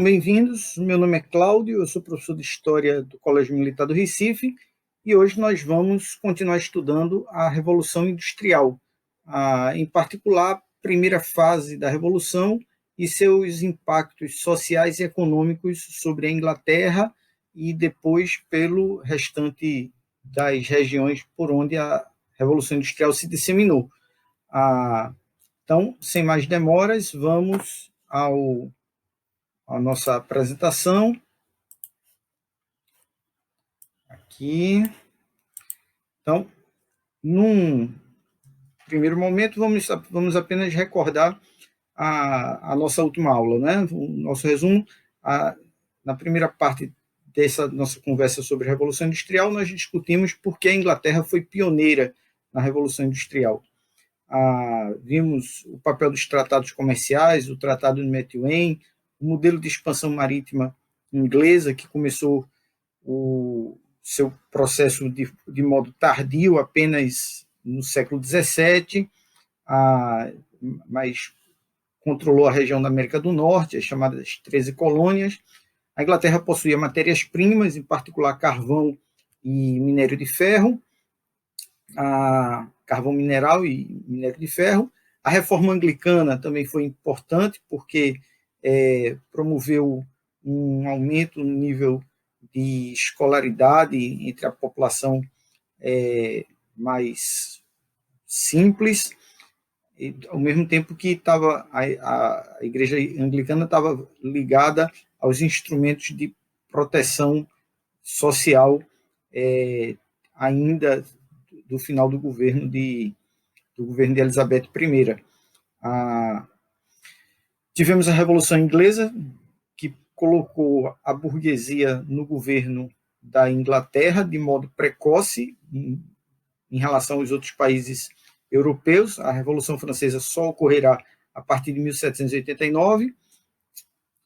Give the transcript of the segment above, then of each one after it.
Sejam bem-vindos. Meu nome é Cláudio, eu sou professor de História do Colégio Militar do Recife e hoje nós vamos continuar estudando a Revolução Industrial, em particular a primeira fase da Revolução e seus impactos sociais e econômicos sobre a Inglaterra e depois pelo restante das regiões por onde a Revolução Industrial se disseminou. Então, sem mais demoras, vamos a nossa apresentação. Aqui. Então, num primeiro momento, vamos apenas recordar a nossa última aula, né? O nosso resumo. Na primeira parte dessa nossa conversa sobre a Revolução Industrial, nós discutimos por que a Inglaterra foi pioneira na Revolução Industrial. Vimos o papel dos tratados comerciais, o Tratado de Methuen, o modelo de expansão marítima inglesa, que começou o seu processo de modo tardio, apenas no século XVII, mas controlou a região da América do Norte, as chamadas 13 colônias. A Inglaterra possuía matérias-primas, em particular carvão e minério de ferro, carvão mineral e minério de ferro. A reforma anglicana também foi importante, porque promoveu um aumento no nível de escolaridade entre a população mais simples, e, ao mesmo tempo que a igreja anglicana estava ligada aos instrumentos de proteção social ainda do final do governo de Elizabeth I. Tivemos a Revolução Inglesa, que colocou a burguesia no governo da Inglaterra de modo precoce em relação aos outros países europeus. A Revolução Francesa só ocorrerá a partir de 1789.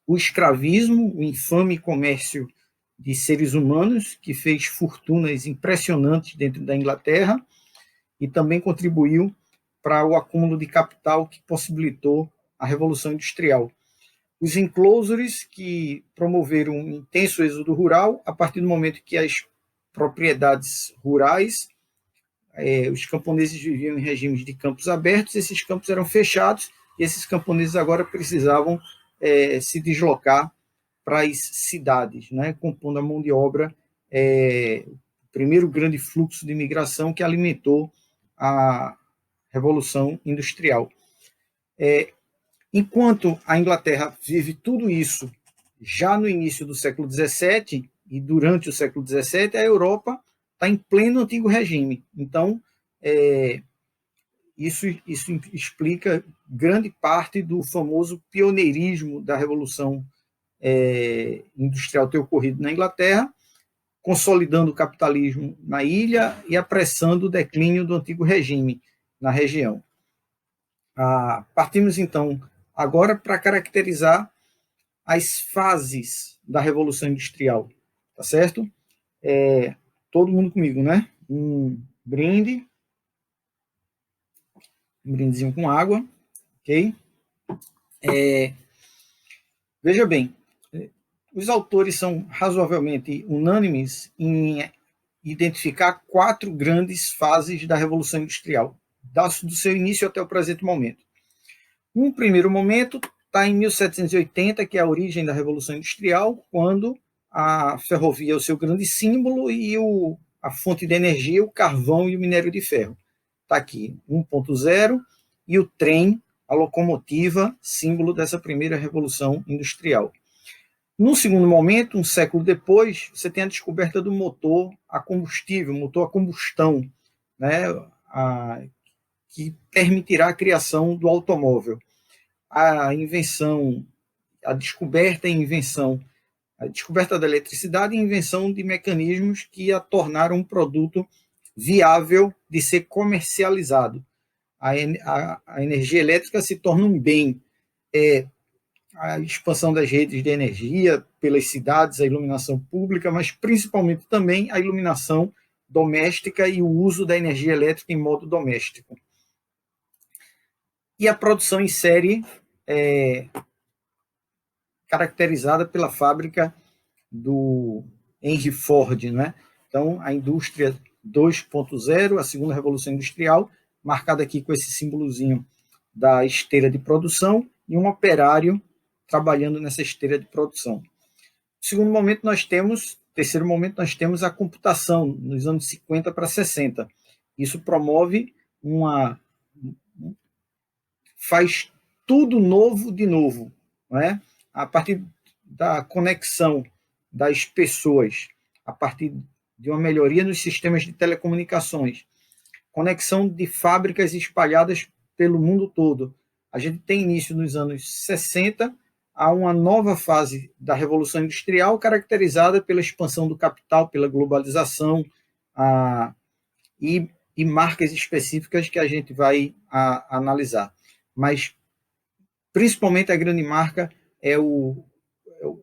O escravismo, o infame comércio de seres humanos, que fez fortunas impressionantes dentro da Inglaterra e também contribuiu para o acúmulo de capital que possibilitou a Revolução Industrial. Os enclosures, que promoveram um intenso êxodo rural a partir do momento que as propriedades rurais, os camponeses viviam em regimes de campos abertos, esses campos eram fechados e esses camponeses agora precisavam se deslocar para as cidades, né, compondo a mão de obra, o primeiro grande fluxo de imigração que alimentou a Revolução Industrial. Enquanto a Inglaterra vive tudo isso já no início do século XVII e durante o século XVII, a Europa está em pleno antigo regime. Então, isso explica grande parte do famoso pioneirismo da Revolução Industrial ter ocorrido na Inglaterra, consolidando o capitalismo na ilha e apressando o declínio do antigo regime na região. Partimos, então, agora para caracterizar as fases da Revolução Industrial, tá certo? Todo mundo comigo, né? Um brindezinho com água, ok? Veja bem, os autores são razoavelmente unânimes em identificar 4 grandes fases da Revolução Industrial, do seu início até o presente momento. Um primeiro momento está em 1780, que é a origem da Revolução Industrial, quando a ferrovia é o seu grande símbolo e a fonte de energia, o carvão e o minério de ferro. Está aqui, 1.0, e o trem, a locomotiva, símbolo dessa primeira Revolução Industrial. No segundo momento, um século depois, você tem a descoberta do motor a combustível, motor a combustão, né, que permitirá a criação do automóvel. A descoberta da eletricidade e a invenção de mecanismos que a tornaram um produto viável de ser comercializado. A energia elétrica se torna um bem. A expansão das redes de energia pelas cidades, a iluminação pública, mas principalmente também a iluminação doméstica e o uso da energia elétrica em modo doméstico. E a produção em série caracterizada pela fábrica do Henry Ford, né? Então, a indústria 2.0, a segunda revolução industrial, marcada aqui com esse símbolozinho da esteira de produção e um operário trabalhando nessa esteira de produção. Segundo momento, terceiro momento, nós temos a computação, nos anos 50 para 60. Isso promove faz tudo novo de novo, não é? A partir da conexão das pessoas, a partir de uma melhoria nos sistemas de telecomunicações, conexão de fábricas espalhadas pelo mundo todo. A gente tem início nos anos 60 a uma nova fase da Revolução Industrial, caracterizada pela expansão do capital, pela globalização e marcas específicas que a gente vai analisar. Mas, principalmente, a grande marca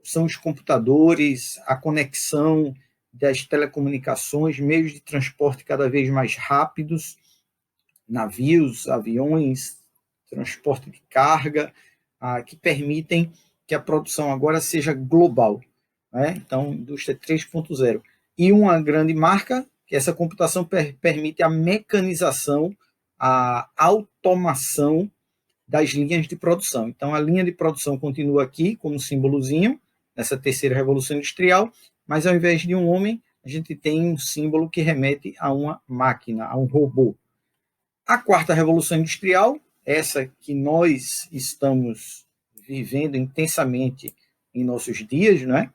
são os computadores, a conexão das telecomunicações, meios de transporte cada vez mais rápidos, navios, aviões, transporte de carga, que permitem que a produção agora seja global, né? Então, indústria 3.0. E uma grande marca, que essa computação permite a mecanização, a automação das linhas de produção. Então, a linha de produção continua aqui como símbolozinho, nessa terceira revolução industrial, mas ao invés de um homem, a gente tem um símbolo que remete a uma máquina, a um robô. A quarta revolução industrial, essa que nós estamos vivendo intensamente em nossos dias, né?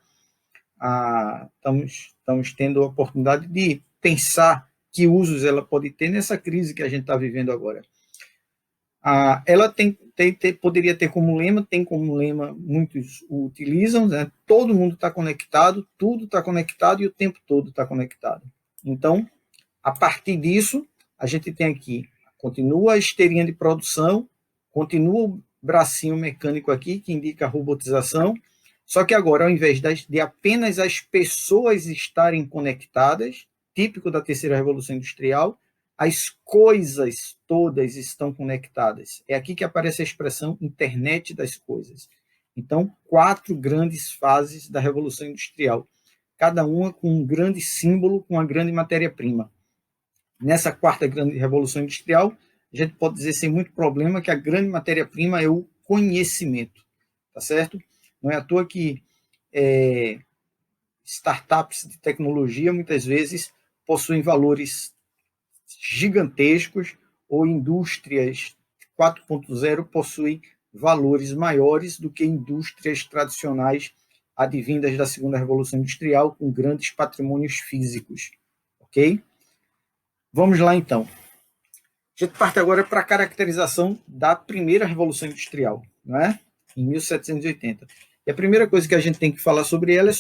Estamos tendo a oportunidade de pensar que usos ela pode ter nessa crise que a gente está vivendo agora. Ela poderia ter como lema, muitos o utilizam, né? Todo mundo está conectado, tudo está conectado e o tempo todo está conectado. Então, a partir disso, a gente tem aqui, continua a esteirinha de produção, continua o bracinho mecânico aqui, que indica a robotização, só que agora, ao invés de apenas as pessoas estarem conectadas, típico da terceira revolução industrial, as coisas todas estão conectadas. É aqui que aparece a expressão internet das coisas. Então, 4 grandes fases da revolução industrial, cada uma com um grande símbolo, com uma grande matéria-prima. Nessa quarta grande revolução industrial, a gente pode dizer sem muito problema que a grande matéria-prima é o conhecimento, tá certo? Não é à toa que startups de tecnologia muitas vezes possuem valores gigantescos, ou indústrias 4.0 possuem valores maiores do que indústrias tradicionais advindas da segunda revolução industrial, com grandes patrimônios físicos, ok? Vamos lá, então. A gente parte agora para a caracterização da primeira revolução industrial, não é? Em 1780. E a primeira coisa que a gente tem que falar sobre ela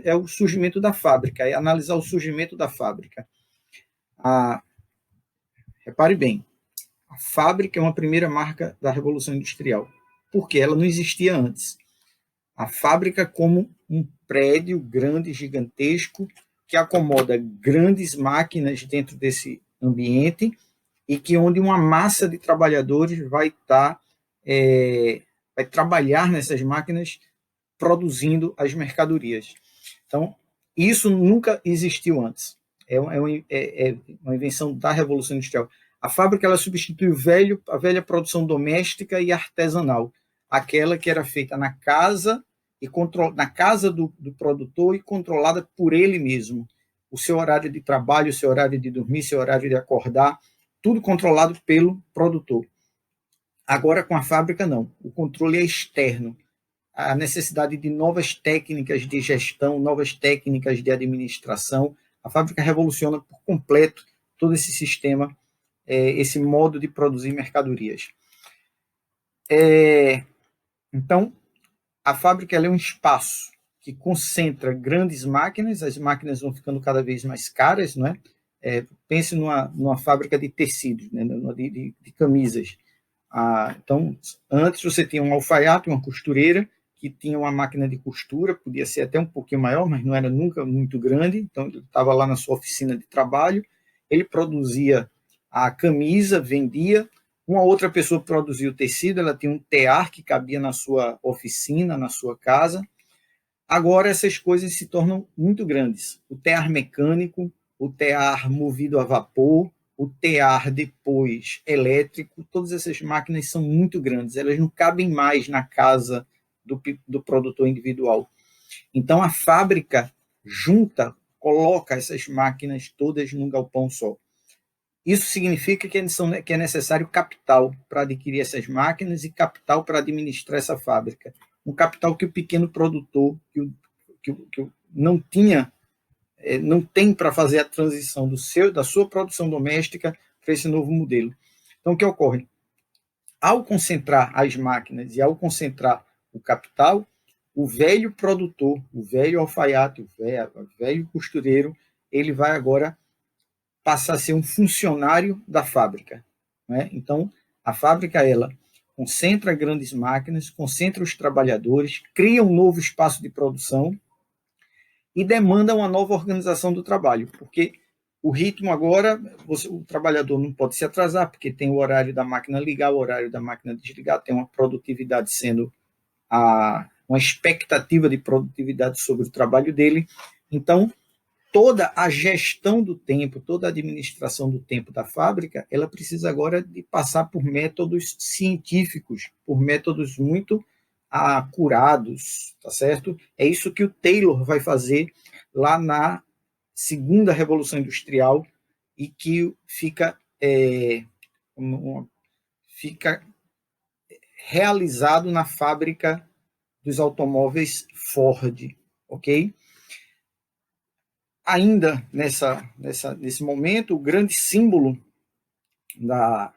é o surgimento da fábrica, é analisar o surgimento da fábrica. Repare bem, a fábrica é uma primeira marca da Revolução Industrial, porque ela não existia antes. A fábrica como um prédio grande, gigantesco, que acomoda grandes máquinas dentro desse ambiente e que onde uma massa de trabalhadores vai trabalhar nessas máquinas produzindo as mercadorias. Então, isso nunca existiu antes. É uma invenção da Revolução Industrial. A fábrica ela substitui a velha produção doméstica e artesanal, aquela que era feita na casa do produtor e controlada por ele mesmo. O seu horário de trabalho, o seu horário de dormir, o seu horário de acordar, tudo controlado pelo produtor. Agora, com a fábrica, não. O controle é externo. A necessidade de novas técnicas de gestão, novas técnicas de administração. A fábrica revoluciona por completo todo esse sistema, esse modo de produzir mercadorias. Então, a fábrica é um espaço que concentra grandes máquinas, as máquinas vão ficando cada vez mais caras, não é? Pense numa fábrica de tecidos, né? de camisas. Então, antes você tinha um alfaiate, uma costureira, que tinha uma máquina de costura, podia ser até um pouquinho maior, mas não era nunca muito grande, então ele estava lá na sua oficina de trabalho, ele produzia a camisa, vendia, Uma outra pessoa produziu tecido, ela tinha um tear que cabia na sua oficina, na sua casa. Agora essas coisas se tornam muito grandes. O tear mecânico, o tear movido a vapor, o tear depois elétrico, todas essas máquinas são muito grandes, elas não cabem mais na casa do produtor individual. Então a fábrica junta, coloca essas máquinas todas num galpão só. Isso significa que é necessário capital para adquirir essas máquinas e capital para administrar essa fábrica. Um capital que o pequeno produtor, que não tinha, não tem para fazer a transição da sua produção doméstica para esse novo modelo. Então, o que ocorre? Ao concentrar as máquinas e ao concentrar o capital, o velho produtor, o velho alfaiate, o velho costureiro, ele vai agora passar a ser um funcionário da fábrica. Né? Então, a fábrica, ela concentra grandes máquinas, concentra os trabalhadores, cria um novo espaço de produção e demanda uma nova organização do trabalho, porque o ritmo agora, o trabalhador não pode se atrasar, porque tem o horário da máquina ligar, o horário da máquina desligar, tem uma produtividade sendo uma expectativa de produtividade sobre o trabalho dele. Então, toda a gestão do tempo, toda a administração do tempo da fábrica, ela precisa agora de passar por métodos científicos, por métodos muito acurados, tá certo? É isso que o Taylor vai fazer lá na segunda Revolução Industrial e que fica realizado na fábrica dos automóveis Ford, ok? Ainda nesse momento, o grande símbolo da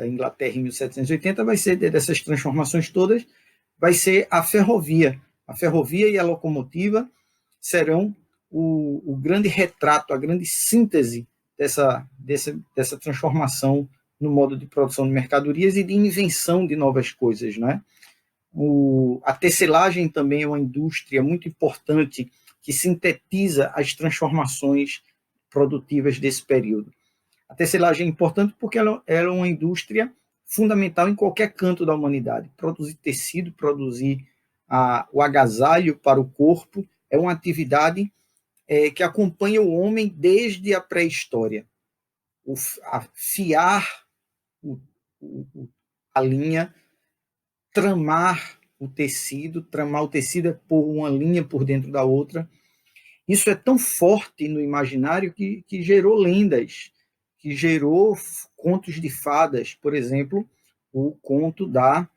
Inglaterra em 1780 vai ser, dessas transformações todas, vai ser a ferrovia. A ferrovia e a locomotiva serão o grande retrato, a grande síntese dessa transformação no modo de produção de mercadorias e de invenção de novas coisas, né? A tecelagem também é uma indústria muito importante que sintetiza as transformações produtivas desse período. A tecelagem é importante porque ela é uma indústria fundamental em qualquer canto da humanidade. Produzir tecido, produzir o agasalho para o corpo é uma atividade que acompanha o homem desde a pré-história. Fiar a linha, tramar o tecido é pôr uma linha por dentro da outra. Isso é tão forte no imaginário que gerou lendas, que gerou contos de fadas, por exemplo, o conto da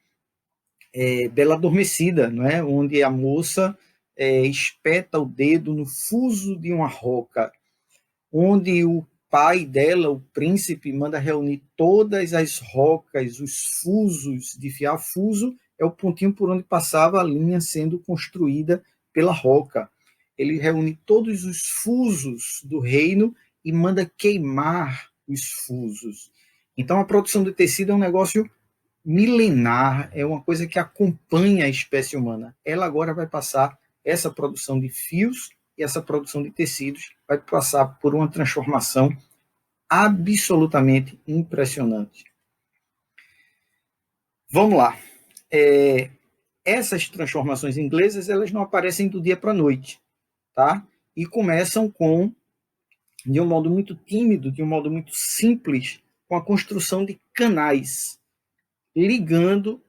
Bela Adormecida, não é? Onde a moça espeta o dedo no fuso de uma roca, onde o pai dela, o príncipe, manda reunir todas as rocas, os fusos de fiar. Fuso é o pontinho por onde passava a linha sendo construída pela roca. Ele reúne todos os fusos do reino e manda queimar os fusos. Então, a produção de tecido é um negócio milenar, é uma coisa que acompanha a espécie humana. Ela agora vai passar, essa produção de fios e essa produção de tecidos vai passar por uma transformação absolutamente impressionante. Vamos lá. Essas transformações inglesas, elas não aparecem do dia para a noite, tá? E começam de um modo muito tímido, de um modo muito simples, com a construção de canais,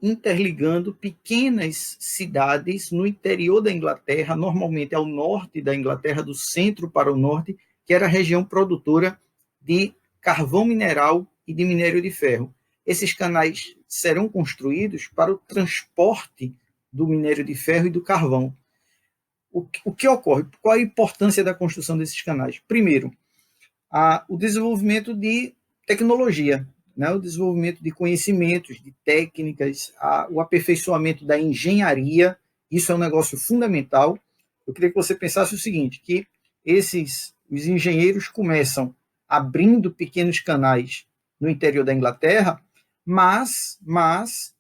interligando pequenas cidades no interior da Inglaterra, normalmente ao norte da Inglaterra, do centro para o norte, que era a região produtora de carvão mineral e de minério de ferro. Esses canais serão construídos para o transporte do minério de ferro e do carvão. O que ocorre? Qual a importância da construção desses canais? Primeiro, o desenvolvimento de tecnologia, né? O desenvolvimento de conhecimentos, de técnicas, o aperfeiçoamento da engenharia. Isso é um negócio fundamental. Eu queria que você pensasse o seguinte, que os engenheiros começam abrindo pequenos canais no interior da Inglaterra, mas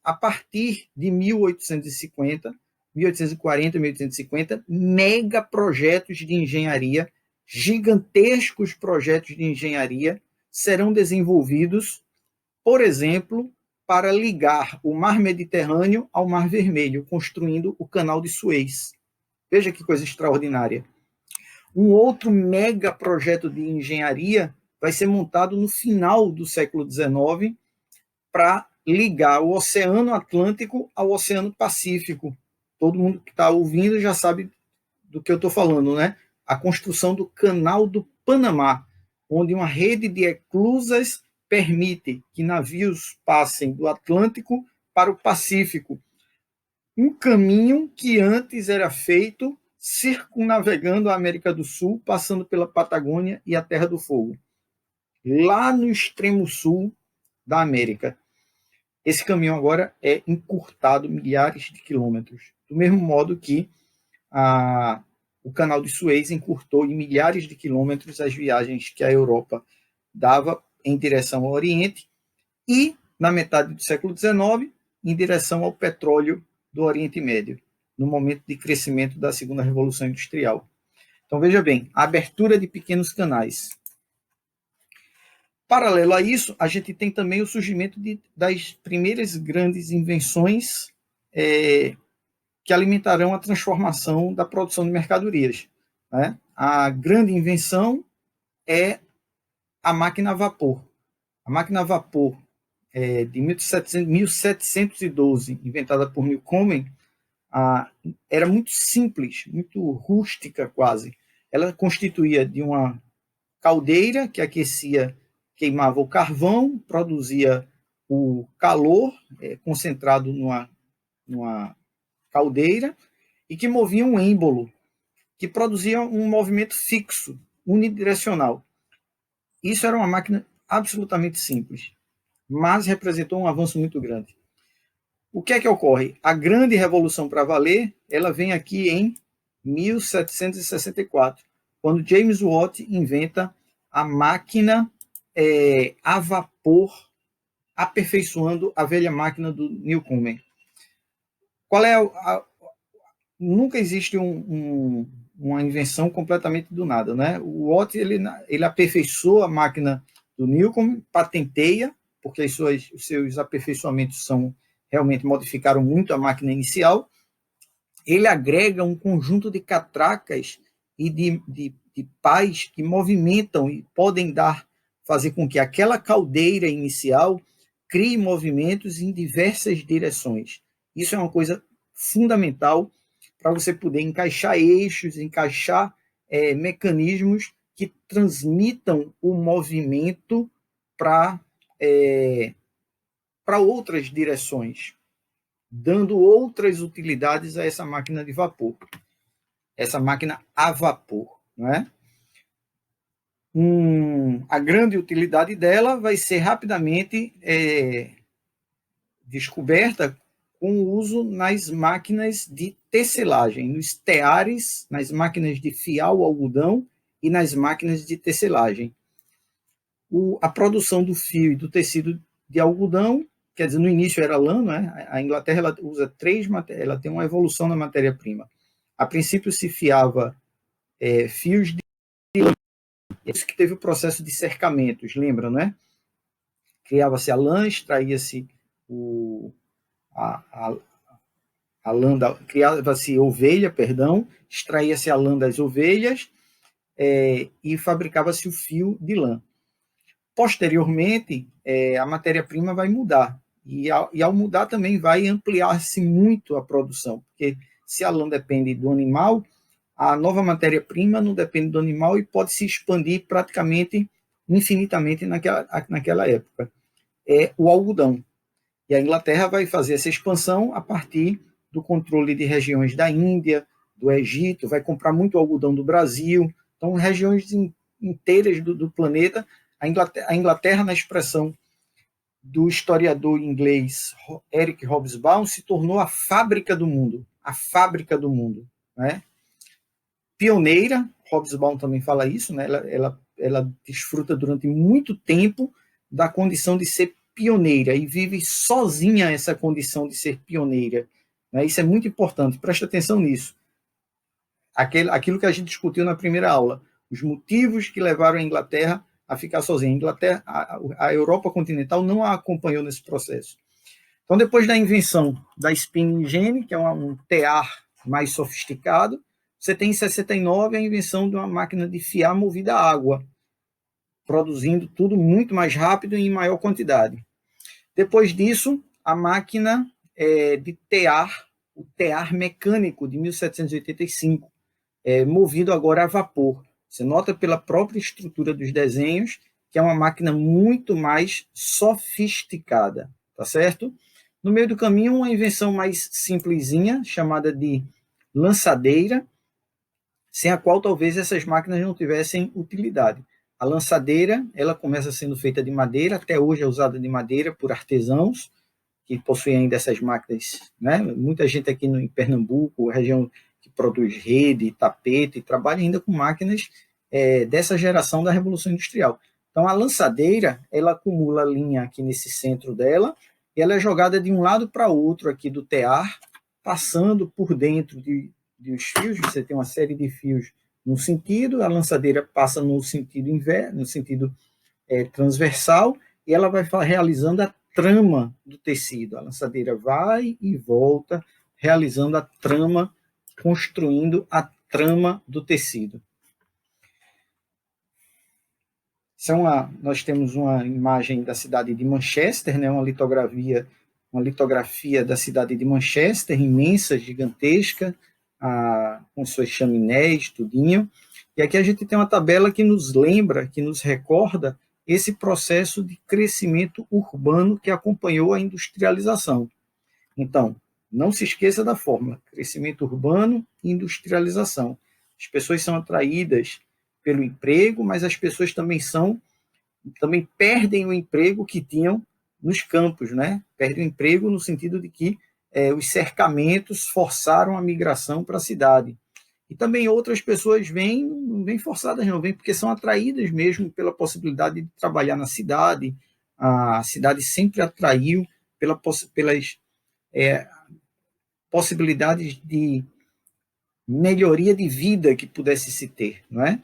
a partir de 1840, 1850, mega projetos de engenharia, gigantescos projetos de engenharia serão desenvolvidos por exemplo, para ligar o Mar Mediterrâneo ao Mar Vermelho, construindo o Canal de Suez. Veja que coisa extraordinária. Um outro mega projeto de engenharia vai ser montado no final do século XIX para ligar o Oceano Atlântico ao Oceano Pacífico. Todo mundo que está ouvindo já sabe do que eu estou falando, né? A construção do Canal do Panamá, onde uma rede de eclusas permite que navios passem do Atlântico para o Pacífico. Um caminho que antes era feito circunnavegando a América do Sul, passando pela Patagônia e a Terra do Fogo, lá no extremo sul da América. Esse caminho agora é encurtado milhares de quilômetros, do mesmo modo que o Canal de Suez encurtou em milhares de quilômetros as viagens que a Europa dava em direção ao Oriente e, na metade do século XIX, em direção ao petróleo do Oriente Médio, no momento de crescimento da segunda Revolução Industrial. Então, veja bem, a abertura de pequenos canais. Paralelo a isso, a gente tem também o surgimento das primeiras grandes invenções que alimentarão a transformação da produção de mercadorias, né? A grande invenção é a máquina a vapor. A máquina a vapor de 1712, inventada por Newcomen, era muito simples, muito rústica quase. Ela constituía de uma caldeira que aquecia, queimava o carvão, produzia o calor concentrado numa caldeira e que movia um êmbolo, que produzia um movimento fixo, unidirecional. Isso era uma máquina absolutamente simples, mas representou um avanço muito grande. O que é que ocorre? A grande revolução para valer, ela vem aqui em 1764, quando James Watt inventa a máquina a vapor, aperfeiçoando a velha máquina do Newcomen. Qual é nunca existe uma invenção completamente do nada, né? O Watt ele aperfeiçoa a máquina do Newcomen, patenteia, porque os seus aperfeiçoamentos realmente modificaram muito a máquina inicial. Ele agrega um conjunto de catracas e de pás que movimentam e podem fazer com que aquela caldeira inicial crie movimentos em diversas direções. Isso é uma coisa fundamental para você poder encaixar eixos, encaixar mecanismos que transmitam o movimento para outras direções, dando outras utilidades a essa máquina de vapor, essa máquina a vapor, não é? A grande utilidade dela vai ser rapidamente descoberta com o uso nas máquinas de tecelagem, nos teares, nas máquinas de fiar o algodão e nas máquinas de tecelagem. A produção do fio e do tecido de algodão, quer dizer, no início era lã, né? A Inglaterra ela usa ela tem uma evolução na matéria-prima. A princípio se fiava fios de lã, isso que teve o processo de cercamentos, lembra, né? Criava-se a lã, extraía-se a lã, criava-se ovelha, extraía-se a lã das ovelhas e fabricava-se o fio de lã. Posteriormente, a matéria-prima vai mudar. E ao mudar também vai ampliar-se muito a produção, porque se a lã depende do animal, a nova matéria-prima não depende do animal e pode se expandir praticamente infinitamente naquela época. É o algodão. E a Inglaterra vai fazer essa expansão a partir do controle de regiões da Índia, do Egito, vai comprar muito algodão do Brasil. Então, regiões inteiras do planeta. A Inglaterra, na expressão do historiador inglês Eric Hobsbawm, se tornou a fábrica do mundo. A fábrica do mundo. Né? Pioneira, Hobsbawm também fala isso, né? Ela desfruta durante muito tempo da condição de ser pioneira e vive sozinha essa condição de ser pioneira. Né? Isso é muito importante, presta atenção nisso. Aquilo que a gente discutiu na primeira aula, os motivos que levaram a Inglaterra a ficar sozinha. A Inglaterra, a Europa continental não a acompanhou nesse processo. Então, depois da invenção da spinning jenny, que é um tear mais sofisticado, você tem em 69 a invenção de uma máquina de fiar movida a água, produzindo tudo muito mais rápido e em maior quantidade. Depois disso, a máquina de tear, o tear mecânico de 1785, movido agora a vapor. Você nota pela própria estrutura dos desenhos que é uma máquina muito mais sofisticada, tá certo? No meio do caminho, uma invenção mais simplesinha, chamada de lançadeira, sem a qual talvez essas máquinas não tivessem utilidade. A lançadeira, ela começa sendo feita de madeira, até hoje é usada de madeira por artesãos, que possuem ainda essas máquinas, né? Muita gente aqui em Pernambuco, região que produz rede, tapete, trabalha ainda com máquinas dessa geração da Revolução Industrial. Então, a lançadeira, ela acumula linha aqui nesse centro dela, e ela é jogada de um lado para outro aqui do tear, passando por dentro dos fios. Você tem uma série de fios no sentido, a lançadeira passa no sentido inverso, no sentido transversal, e ela vai realizando a trama do tecido. A lançadeira vai e volta, realizando a trama, construindo a trama do tecido. Nós temos uma imagem da cidade de Manchester, né, uma litografia da cidade de Manchester, imensa, gigantesca, com suas chaminés, tudinho. E aqui a gente tem uma tabela que nos lembra, que nos recorda esse processo de crescimento urbano que acompanhou a industrialização. Então, não se esqueça da fórmula: crescimento urbano e industrialização. As pessoas são atraídas pelo emprego, mas as pessoas também perdem o emprego que tinham nos campos, né? Perdem o emprego no sentido de que os cercamentos forçaram a migração para a cidade. E também outras pessoas não vêm forçadas, não, vêm porque são atraídas mesmo pela possibilidade de trabalhar na cidade. A cidade sempre atraiu pelas possibilidades de melhoria de vida que pudesse se ter, não é?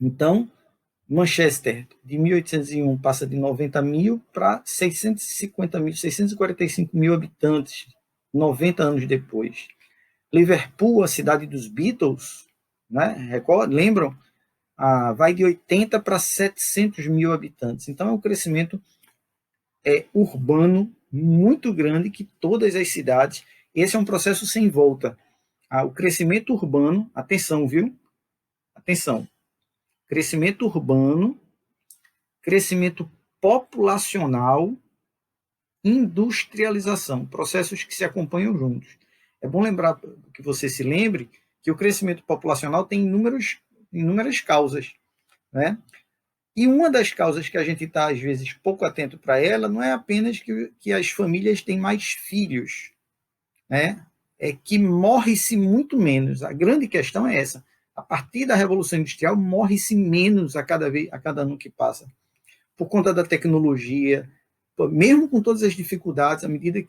Então, Manchester, de 1801, passa de 90 mil para 650 mil, 645 mil habitantes, 90 anos depois. Liverpool, a cidade dos Beatles, né? Lembram? Vai de 80 para 700 mil habitantes. Então, é um crescimento urbano muito grande que todas as cidades. Esse é um processo sem volta. O crescimento urbano, atenção, viu? Atenção. Crescimento urbano, crescimento populacional, industrialização, processos que se acompanham juntos. É bom lembrar que você se lembre que o crescimento populacional tem inúmeras causas, né? E uma das causas que a gente está, às vezes, pouco atento para ela não é apenas que as famílias têm mais filhos, né? É que morre-se muito menos. A grande questão é essa. A partir da Revolução Industrial, morre-se menos a cada ano que passa. Por conta da tecnologia, mesmo com todas as dificuldades, à medida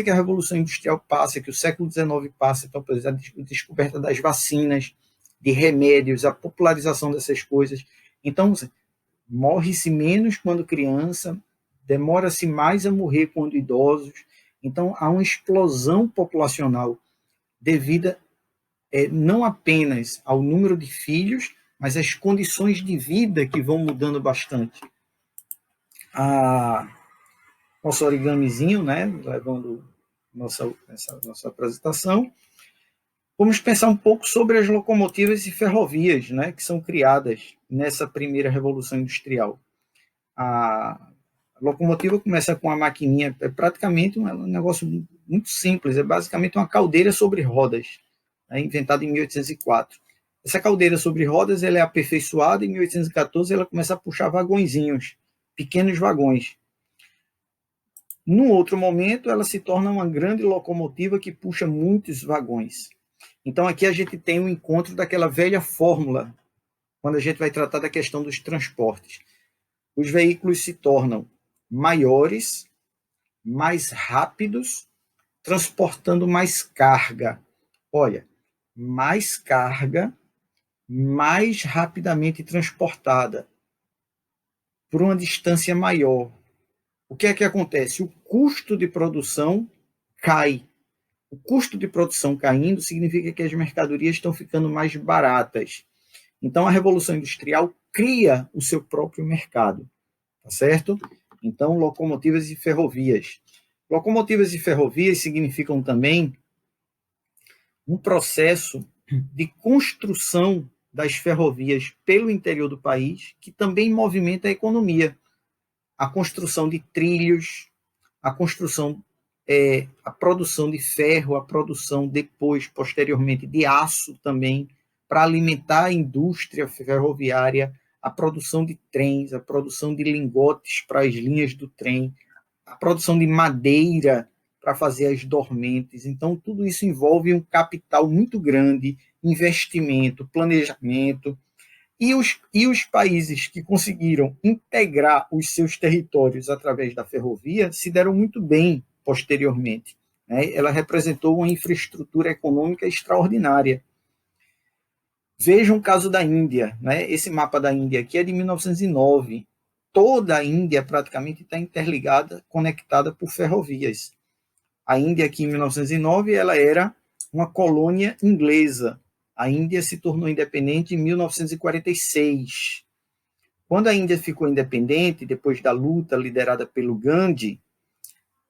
que a Revolução Industrial passa, que o século XIX passa, então, por exemplo, a descoberta das vacinas, de remédios, a popularização dessas coisas. Então, morre-se menos quando criança, demora-se mais a morrer quando idosos. Então, há uma explosão populacional devida não apenas ao número de filhos, mas às condições de vida que vão mudando bastante. Nosso origamizinho, né, levando essa nossa apresentação. Vamos pensar um pouco sobre as locomotivas e ferrovias, né, que são criadas nessa primeira revolução industrial. A locomotiva começa com uma maquininha, é praticamente um negócio muito simples, é basicamente uma caldeira sobre rodas, inventada em 1804. Essa caldeira sobre rodas ela é aperfeiçoada em 1814, ela começa a puxar vagõezinhos, pequenos vagões. Num outro momento, ela se torna uma grande locomotiva que puxa muitos vagões. Então, aqui a gente tem um encontro daquela velha fórmula, quando a gente vai tratar da questão dos transportes. Os veículos se tornam maiores, mais rápidos, transportando mais carga. Olha, mais carga, mais rapidamente transportada. por uma distância maior. O que é que acontece? O custo de produção cai. O custo de produção caindo significa que as mercadorias estão ficando mais baratas. Então, a Revolução Industrial cria o seu próprio mercado, tá certo? Então, locomotivas e ferrovias. Locomotivas e ferrovias significam também um processo de construção das ferrovias pelo interior do país, que também movimenta a economia. A construção de trilhos, a construção, a produção de ferro, a produção depois, posteriormente, de aço também, para alimentar a indústria ferroviária, a produção de trens, a produção de lingotes para as linhas do trem, a produção de madeira para fazer as dormentes. Então, tudo isso envolve um capital muito grande, investimento, planejamento, e os países que conseguiram integrar os seus territórios através da ferrovia se deram muito bem posteriormente. Né? Ela representou uma infraestrutura econômica extraordinária. Vejam o caso da Índia. Né? Esse mapa da Índia aqui é de 1909. Toda a Índia praticamente está interligada, conectada por ferrovias. A Índia aqui em 1909 ela era uma colônia inglesa. A Índia se tornou independente em 1946. Quando a Índia ficou independente, depois da luta liderada pelo Gandhi,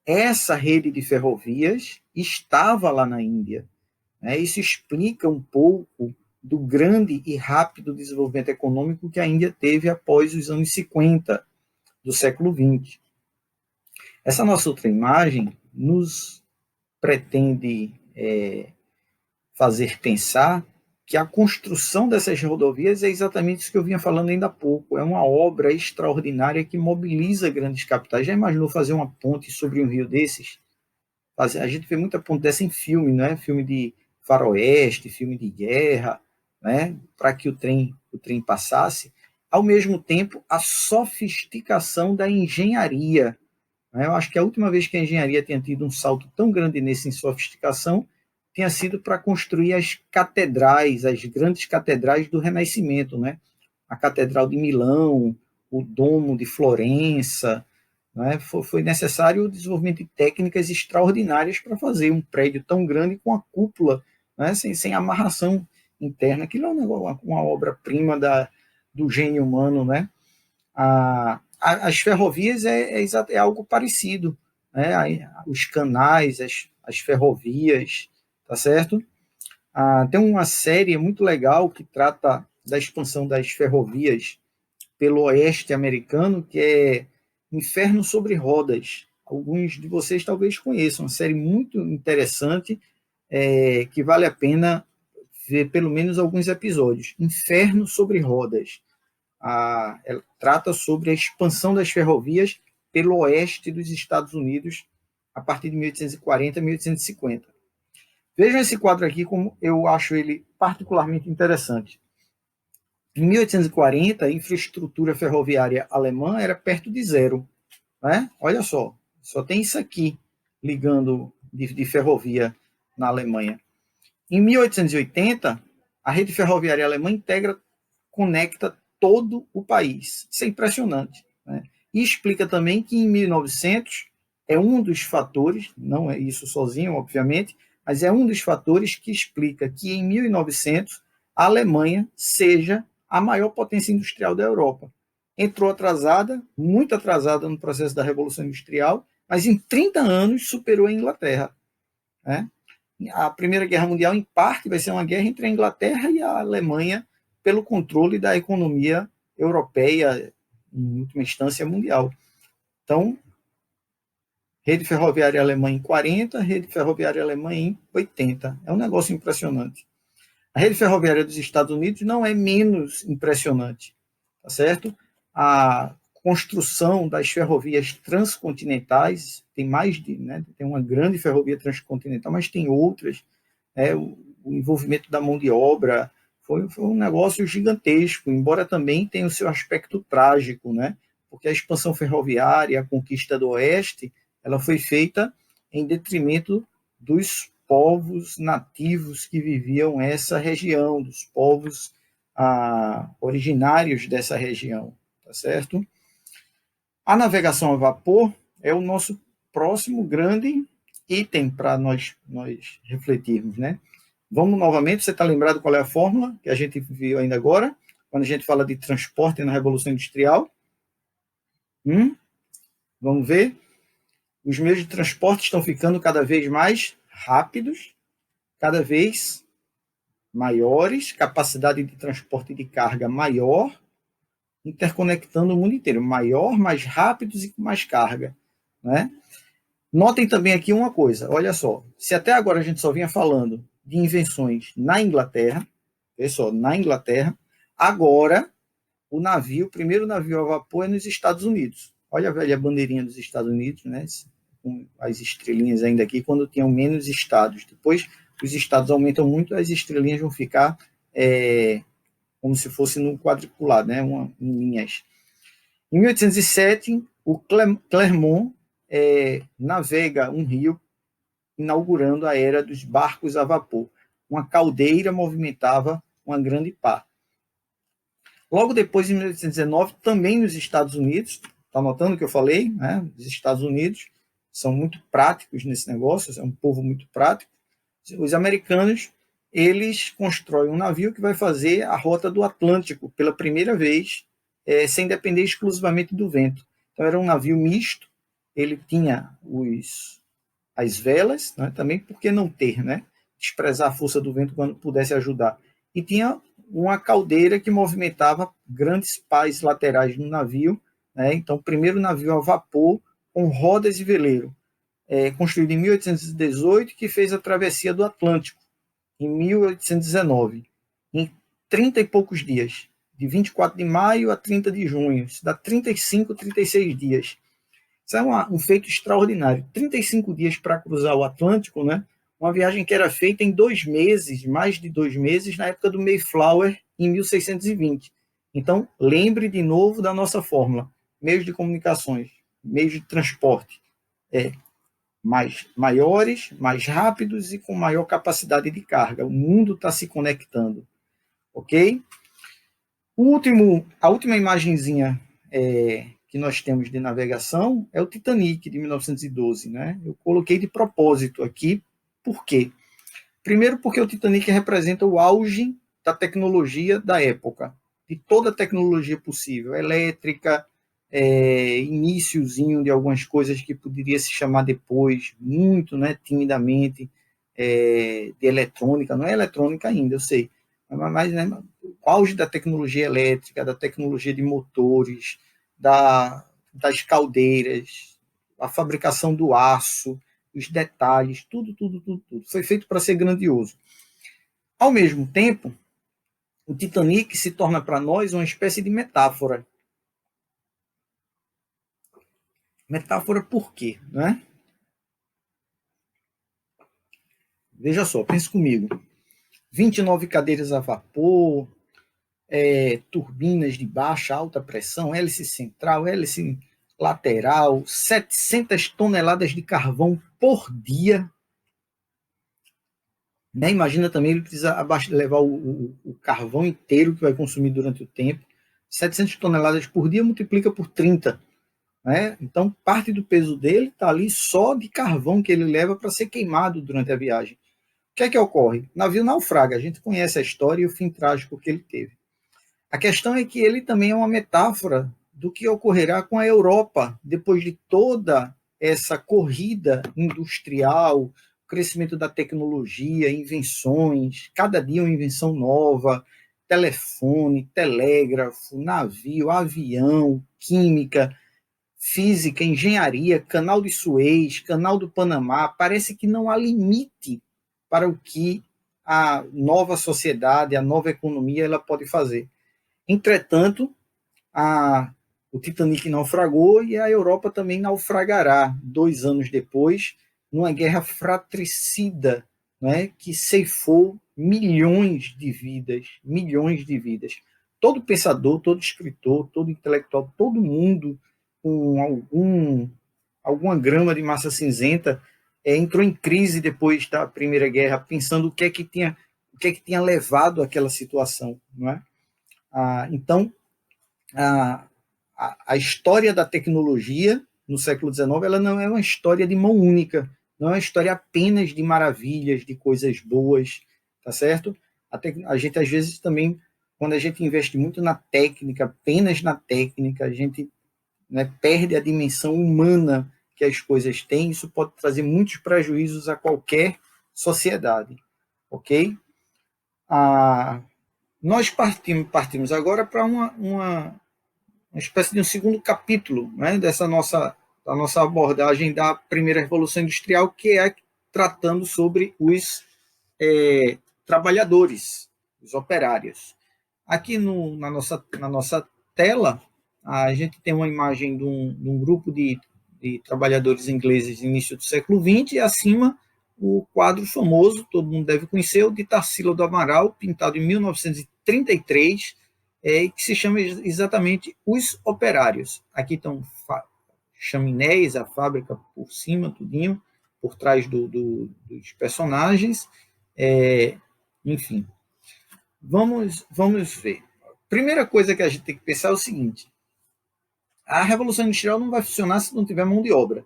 essa rede de ferrovias estava lá na Índia. Isso explica um pouco do grande e rápido desenvolvimento econômico que a Índia teve após os anos 50 do século XX. Essa nossa outra imagem nos pretende fazer pensar que a construção dessas rodovias é exatamente isso que eu vinha falando ainda há pouco. É uma obra extraordinária que mobiliza grandes capitais. Já imaginou fazer uma ponte sobre um rio desses? A gente vê muita ponte dessa em filme, né? Filme de faroeste, filme de guerra, né? Para que o trem passasse. Ao mesmo tempo, a sofisticação da engenharia. Né? Eu acho que a última vez que a engenharia tinha tido um salto tão grande nesse em sofisticação tinha sido para construir as catedrais, as grandes catedrais do Renascimento, né? A Catedral de Milão, o Domo de Florença. Né? Foi necessário o desenvolvimento de técnicas extraordinárias para fazer um prédio tão grande com a cúpula, né? sem amarração interna. Aquilo é uma obra-prima do gênio humano. Né? As ferrovias é algo parecido. Né? Os canais, as ferrovias, tá certo? Tem uma série muito legal que trata da expansão das ferrovias pelo oeste americano, que é Inferno sobre Rodas. Alguns de vocês talvez conheçam, uma série muito interessante, que vale a pena ver pelo menos alguns episódios. Inferno sobre Rodas. Ela trata sobre a expansão das ferrovias pelo oeste dos Estados Unidos a partir de 1840 e 1850. Vejam esse quadro aqui como eu acho ele particularmente interessante. Em 1840, a infraestrutura ferroviária alemã era perto de zero. Né? Olha só tem isso aqui ligando de ferrovia na Alemanha. Em 1880, a rede ferroviária alemã conecta todo o país. Isso é impressionante. Né? E explica também que em 1900 é um dos fatores, não é isso sozinho, obviamente, mas é um dos fatores que explica que em 1900 a Alemanha seja a maior potência industrial da Europa. Entrou atrasada, muito atrasada no processo da Revolução Industrial, mas em 30 anos superou a Inglaterra. Né? A Primeira Guerra Mundial, em parte, vai ser uma guerra entre a Inglaterra e a Alemanha pelo controle da economia europeia, em última instância, mundial. Então, rede ferroviária alemã em 40, rede ferroviária alemã em 80. É um negócio impressionante. A rede ferroviária dos Estados Unidos não é menos impressionante, tá certo? A construção das ferrovias transcontinentais, tem mais de, né, tem uma grande ferrovia transcontinental, mas tem outras, o envolvimento da mão de obra foi um negócio gigantesco, embora também tenha o seu aspecto trágico, né? Porque a expansão ferroviária, a conquista do Oeste, ela foi feita em detrimento dos povos nativos que viviam essa região, dos povos originários dessa região, tá certo? A navegação a vapor é o nosso próximo grande item para nós refletirmos, né? Vamos novamente, você está lembrado qual é a fórmula que a gente viu ainda agora, quando a gente fala de transporte na Revolução Industrial? Vamos ver? Os meios de transporte estão ficando cada vez mais rápidos, cada vez maiores, capacidade de transporte de carga maior, interconectando o mundo inteiro, maior, mais rápidos e com mais carga, né? Notem também aqui uma coisa, olha só, se até agora a gente só vinha falando de invenções na Inglaterra, olha só, na Inglaterra, agora o primeiro navio a vapor é nos Estados Unidos. Olha a velha bandeirinha dos Estados Unidos, né? Com as estrelinhas ainda aqui, quando tinham menos estados. Depois, os estados aumentam muito, as estrelinhas vão ficar como se fosse no quadriculado, né? Em linhas. Em 1807, o Clermont navega um rio, inaugurando a era dos barcos a vapor. Uma caldeira movimentava uma grande pá. Logo depois, em 1819, também nos Estados Unidos, está notando o que eu falei, né? Os Estados Unidos são muito práticos nesse negócio, é um povo muito prático. Os americanos, eles constroem um navio que vai fazer a rota do Atlântico pela primeira vez, sem depender exclusivamente do vento. Então, era um navio misto, ele tinha as velas, né? Também por que não ter, né? Desprezar a força do vento quando pudesse ajudar. E tinha uma caldeira que movimentava grandes pás laterais no navio, né? Então, primeiro navio a vapor com rodas e veleiro, construído em 1818, que fez a travessia do Atlântico em 1819, em 30 e poucos dias, de 24 de maio a 30 de junho, isso dá 35, 36 dias. Isso é um feito extraordinário. 35 dias para cruzar o Atlântico, né? Uma viagem que era feita em 2 meses, mais de 2 meses, na época do Mayflower, em 1620. Então, lembre de novo da nossa fórmula. Meios de comunicações, meios de transporte maiores, mais rápidos e com maior capacidade de carga. O mundo está se conectando. Ok? A última imagenzinha que nós temos de navegação é o Titanic, de 1912. Né? Eu coloquei de propósito aqui. Por quê? Primeiro porque o Titanic representa o auge da tecnologia da época, de toda a tecnologia possível, elétrica, iniciozinho de algumas coisas que poderia se chamar depois, muito, né, timidamente, de eletrônica. Não é eletrônica ainda, eu sei, mas né, o auge da tecnologia elétrica, da tecnologia de motores, das caldeiras, a fabricação do aço, os detalhes, tudo foi feito para ser grandioso. Ao mesmo tempo, o Titanic se torna para nós uma espécie de metáfora. Metáfora por quê? Né? Veja só, pense comigo. 29 cadeiras a vapor, turbinas de baixa, alta pressão, hélice central, hélice lateral, 700 toneladas de carvão por dia. Né? Imagina também, ele precisa levar o carvão inteiro que vai consumir durante o tempo. 700 toneladas por dia multiplica por 30. Né? Então, parte do peso dele está ali só de carvão que ele leva para ser queimado durante a viagem. O que é que ocorre? O navio naufraga, a gente conhece a história e o fim trágico que ele teve. A questão é que ele também é uma metáfora do que ocorrerá com a Europa depois de toda essa corrida industrial, crescimento da tecnologia, invenções, cada dia uma invenção nova, telefone, telégrafo, navio, avião, química, física, engenharia, canal de Suez, canal do Panamá. Parece que não há limite para o que a nova sociedade, a nova economia, ela pode fazer. Entretanto, o Titanic naufragou e a Europa também naufragará 2 anos depois, numa guerra fratricida, né, que ceifou milhões de vidas, milhões de vidas. Todo pensador, todo escritor, todo intelectual, todo mundo com alguma grama de massa cinzenta entrou em crise depois da Primeira Guerra, pensando o que é que tinha levado àquela situação, não é? Então, a história da tecnologia no século XIX, ela não é uma história de mão única, não é uma história apenas de maravilhas, de coisas boas, tá certo? A gente, às vezes, também, quando a gente investe muito na técnica, apenas na técnica, a gente, né, perde a dimensão humana que as coisas têm. Isso pode trazer muitos prejuízos a qualquer sociedade, ok? Nós partimos agora para uma espécie de um segundo capítulo, né, da nossa abordagem da primeira Revolução Industrial, que é tratando sobre os trabalhadores, os operários. Aqui na nossa tela, a gente tem uma imagem de um grupo de trabalhadores ingleses no início do século XX, e acima o quadro famoso, todo mundo deve conhecer, o de Tarsila do Amaral, pintado em 1933, que se chama exatamente Os Operários. Aqui estão chaminés, a fábrica por cima, tudinho, por trás dos personagens, enfim. Vamos ver. Primeira coisa que a gente tem que pensar é o seguinte: a Revolução Industrial não vai funcionar se não tiver mão de obra.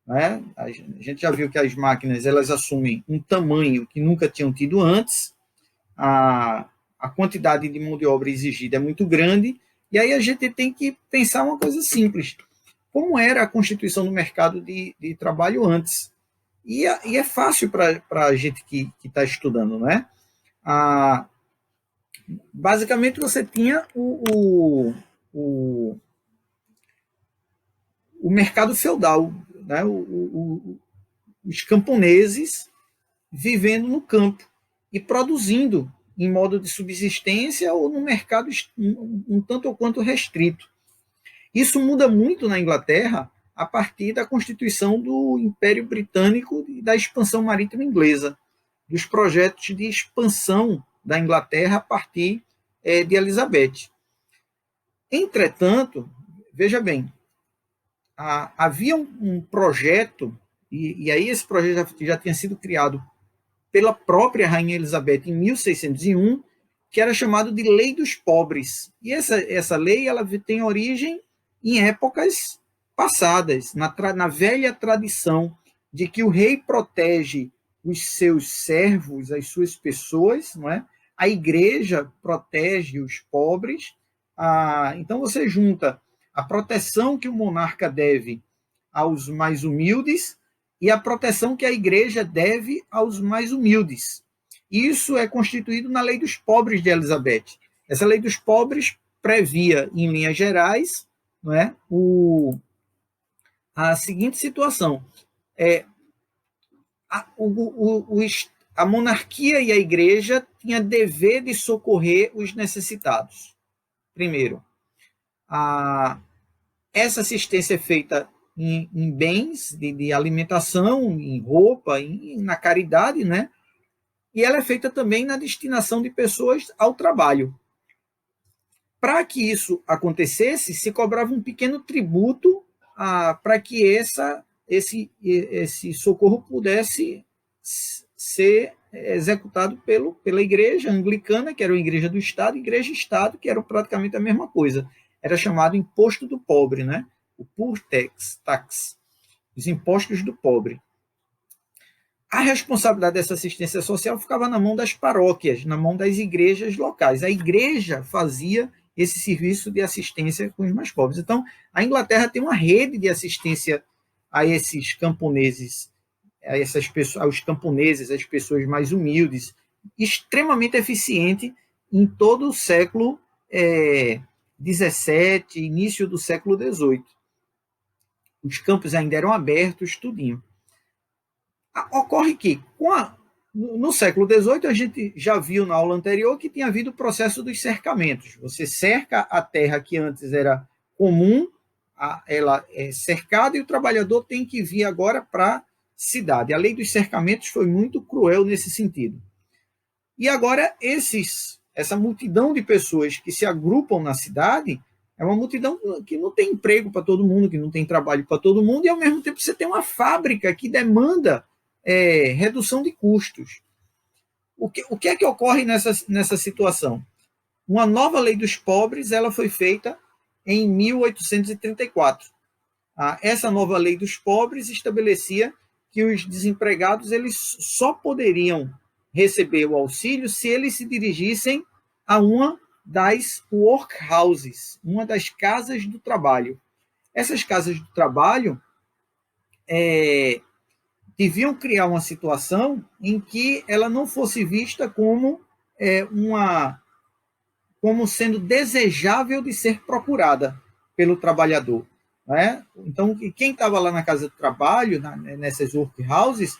Né? A gente já viu que as máquinas, elas assumem um tamanho que nunca tinham tido antes, a quantidade de mão de obra exigida é muito grande, e aí a gente tem que pensar uma coisa simples: como era a constituição do mercado de trabalho antes? E é fácil para a gente que está estudando, né? Basicamente, você tinha o mercado feudal, né? Os camponeses vivendo no campo e produzindo em modo de subsistência ou no mercado um tanto ou quanto restrito. Isso muda muito na Inglaterra a partir da constituição do Império Britânico e da expansão marítima inglesa, dos projetos de expansão da Inglaterra a partir de Elizabeth. Entretanto, veja bem, havia um projeto, e aí esse projeto já tinha sido criado pela própria Rainha Elizabeth em 1601, que era chamado de Lei dos Pobres. E essa lei ela tem origem em épocas passadas, na velha tradição de que o rei protege os seus servos, as suas pessoas, não é? A igreja protege os pobres. Então você junta a proteção que o monarca deve aos mais humildes e a proteção que a igreja deve aos mais humildes. Isso é constituído na Lei dos Pobres de Elizabeth. Essa Lei dos Pobres previa, em linhas gerais, não é, a seguinte situação: a monarquia e a igreja tinham dever de socorrer os necessitados. Primeiro, essa assistência é feita em bens de alimentação, em roupa, na caridade, né? E ela é feita também na destinação de pessoas ao trabalho. Para que isso acontecesse, se cobrava um pequeno tributo para que esse socorro pudesse ser executado pela igreja anglicana, que era a igreja do Estado, e igreja e Estado, que eram praticamente a mesma coisa. Era chamado imposto do pobre, né? O poor tax, os impostos do pobre. A responsabilidade dessa assistência social ficava na mão das paróquias, na mão das igrejas locais. A igreja fazia esse serviço de assistência com os mais pobres. Então, a Inglaterra tem uma rede de assistência a esses camponeses, a essas pessoas, aos camponeses, às pessoas mais humildes, extremamente eficiente em todo o século XVII, início do século XVIII. Os campos ainda eram abertos, tudinho. Ocorre que, no século XVIII, a gente já viu na aula anterior que tinha havido o processo dos cercamentos. Você cerca a terra que antes era comum, ela é cercada, e o trabalhador tem que vir agora para a cidade. A lei dos cercamentos foi muito cruel nesse sentido. E agora, essa multidão de pessoas que se agrupam na cidade é uma multidão que não tem emprego para todo mundo, que não tem trabalho para todo mundo, e ao mesmo tempo você tem uma fábrica que demanda redução de custos. O que é que ocorre nessa situação? Uma nova lei dos pobres ela foi feita em 1834. Essa nova lei dos pobres estabelecia que os desempregados eles só poderiam receber o auxílio se eles se dirigissem a uma das workhouses, uma das casas do trabalho. Essas casas do trabalho deviam criar uma situação em que ela não fosse vista como sendo desejável de ser procurada pelo trabalhador. Né? Então, quem estava lá na casa do trabalho, nessas workhouses,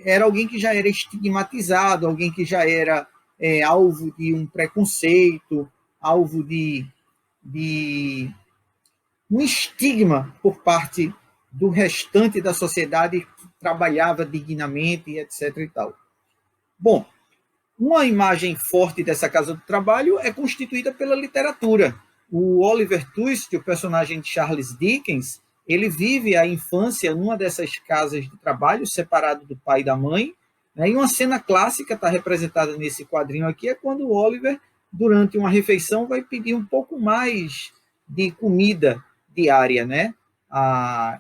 era alguém que já era estigmatizado, alguém que já era alvo de um preconceito, alvo de um estigma por parte do restante da sociedade que trabalhava dignamente, etc. e tal. Bom, uma imagem forte dessa casa do trabalho é constituída pela literatura. O Oliver Twist, o personagem de Charles Dickens, ele vive a infância numa dessas casas de trabalho, separado do pai e da mãe, né? E uma cena clássica está representada nesse quadrinho aqui, é quando o Oliver, durante uma refeição, vai pedir um pouco mais de comida diária, né?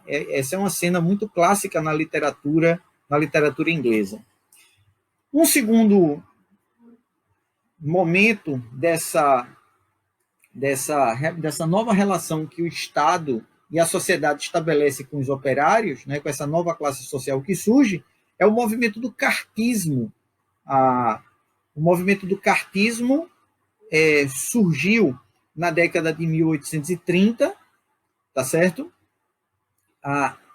Essa é uma cena muito clássica na literatura inglesa. Um segundo momento dessa nova relação que o Estado e a sociedade estabelecem com os operários, né, com essa nova classe social que surge, é o movimento do cartismo. O movimento do cartismo surgiu na década de 1830, tá certo?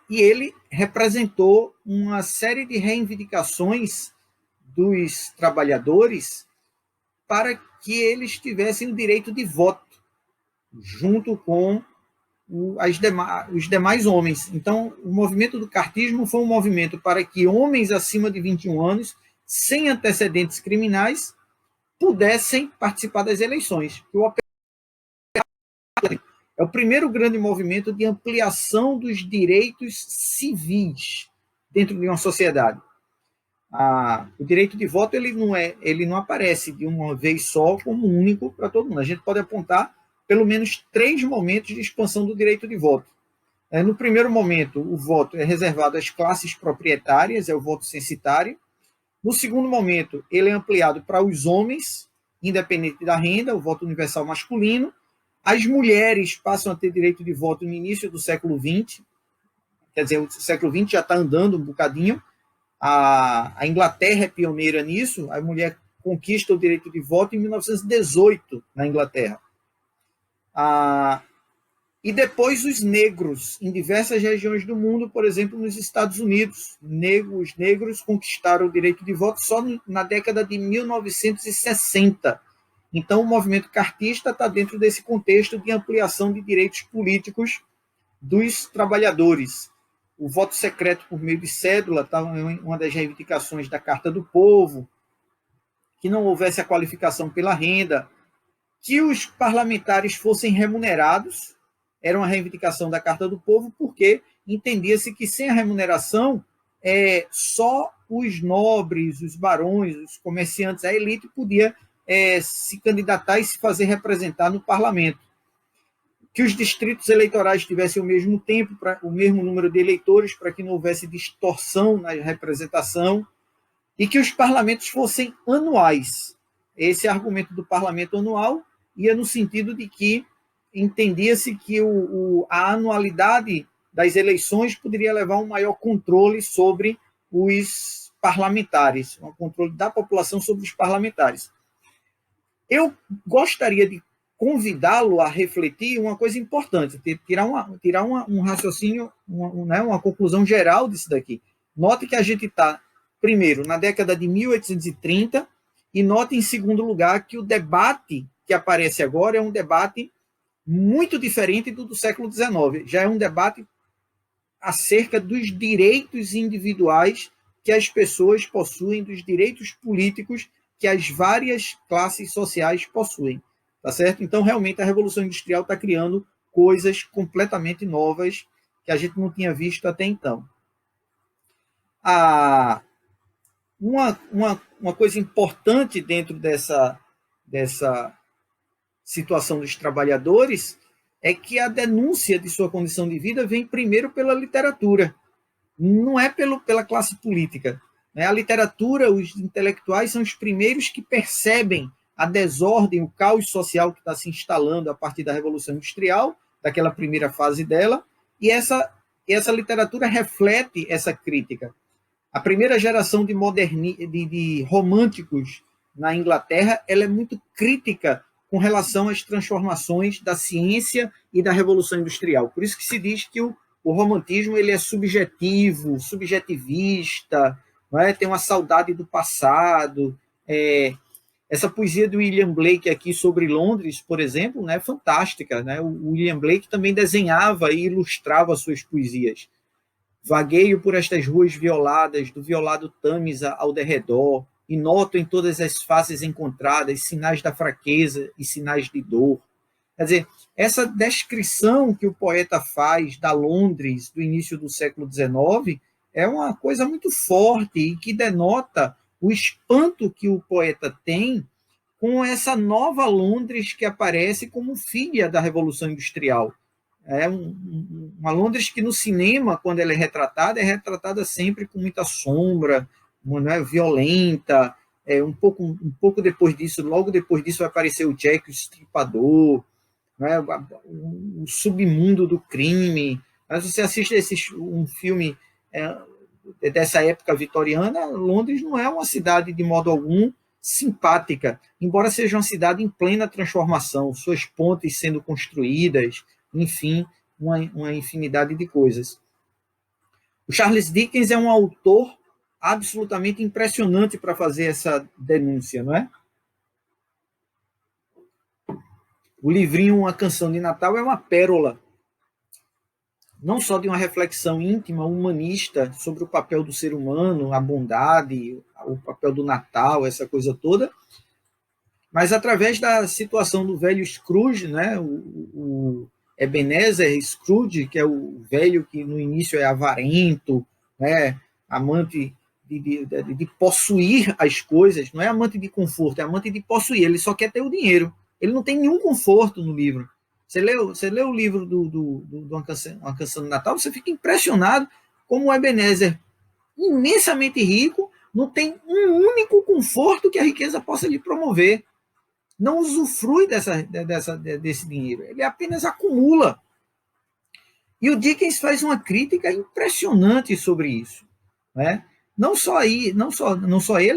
E ele representou uma série de reivindicações dos trabalhadores para que eles tivessem o direito de voto, junto com os demais homens. Então, o movimento do cartismo foi um movimento para que homens acima de 21 anos, sem antecedentes criminais, pudessem participar das eleições. É o primeiro grande movimento de ampliação dos direitos civis dentro de uma sociedade. O direito de voto ele não aparece de uma vez só como único para todo mundo. A gente pode apontar pelo menos 3 momentos de expansão do direito de voto. No primeiro momento, o voto é reservado às classes proprietárias, é o voto censitário. No segundo momento, ele é ampliado para os homens, independente da renda, o voto universal masculino. As mulheres passam a ter direito de voto no início do século XX, quer dizer, o século XX já está andando um bocadinho. A Inglaterra é pioneira nisso, a mulher conquista o direito de voto em 1918 na Inglaterra. E depois os negros, em diversas regiões do mundo, por exemplo, nos Estados Unidos. Os negros conquistaram o direito de voto só na década de 1960. Então, o movimento cartista está dentro desse contexto de ampliação de direitos políticos dos trabalhadores. O voto secreto por meio de cédula está uma das reivindicações da Carta do Povo, que não houvesse a qualificação pela renda, que os parlamentares fossem remunerados, era uma reivindicação da Carta do Povo, porque entendia-se que sem a remuneração, só os nobres, os barões, os comerciantes, a elite podia se candidatar e se fazer representar no parlamento. Que os distritos eleitorais tivessem o mesmo tempo, o mesmo número de eleitores, para que não houvesse distorção na representação, e que os parlamentos fossem anuais. Esse argumento do parlamento anual ia no sentido de que entendia-se que a anualidade das eleições poderia levar a um maior controle sobre os parlamentares, um controle da população sobre os parlamentares. Eu gostaria de convidá-lo a refletir uma coisa importante, tirar um raciocínio, uma conclusão geral disso daqui. Note que a gente está, primeiro, na década de 1830, e note, em segundo lugar, que o debate que aparece agora é um debate muito diferente do século XIX. Já é um debate acerca dos direitos individuais que as pessoas possuem, dos direitos políticos que as várias classes sociais possuem. Tá certo? Então, realmente, a Revolução Industrial está criando coisas completamente novas que a gente não tinha visto até então. Uma coisa importante dentro dessa situação dos trabalhadores é que a denúncia de sua condição de vida vem primeiro pela literatura, não é pela classe política. A literatura, os intelectuais são os primeiros que percebem a desordem, o caos social que está se instalando a partir da Revolução Industrial, daquela primeira fase dela, e essa literatura reflete essa crítica. A primeira geração de românticos na Inglaterra, ela é muito crítica com relação às transformações da ciência e da Revolução Industrial. Por isso que se diz que o romantismo ele é subjetivo, subjetivista, não é? Tem uma saudade do passado. Essa poesia do William Blake aqui sobre Londres, por exemplo, né, é fantástica. Né? O William Blake também desenhava e ilustrava suas poesias. Vagueio por estas ruas violadas, do violado Tâmisa ao derredor, e noto em todas as faces encontradas sinais da fraqueza e sinais de dor. Quer dizer, essa descrição que o poeta faz da Londres do início do século XIX é uma coisa muito forte e que denota o espanto que o poeta tem com essa nova Londres que aparece como filha da Revolução Industrial. É uma Londres que no cinema, quando ela é retratada sempre com muita sombra, né, violenta. Um pouco depois disso, logo depois disso vai aparecer o Jack o Estripador, né, o submundo do crime. Mas você assiste um filme dessa época vitoriana, Londres não é uma cidade de modo algum simpática, embora seja uma cidade em plena transformação, suas pontes sendo construídas, enfim, uma infinidade de coisas. O Charles Dickens é um autor absolutamente impressionante para fazer essa denúncia, não é? O livrinho Uma Canção de Natal é uma pérola, não só de uma reflexão íntima, humanista, sobre o papel do ser humano, a bondade, o papel do Natal, essa coisa toda, mas através da situação do velho Scrooge, né? O Ebenezer Scrooge, que é o velho que no início é avarento, né? Amante de possuir as coisas, não é amante de conforto, é amante de possuir, ele só quer ter o dinheiro, ele não tem nenhum conforto no livro. Você lê o livro do Uma Canção de Natal, você fica impressionado como o Ebenezer, imensamente rico, não tem um único conforto que a riqueza possa lhe promover. Não usufrui desse dinheiro, ele apenas acumula. E o Dickens faz uma crítica impressionante sobre isso, né? Não só ele,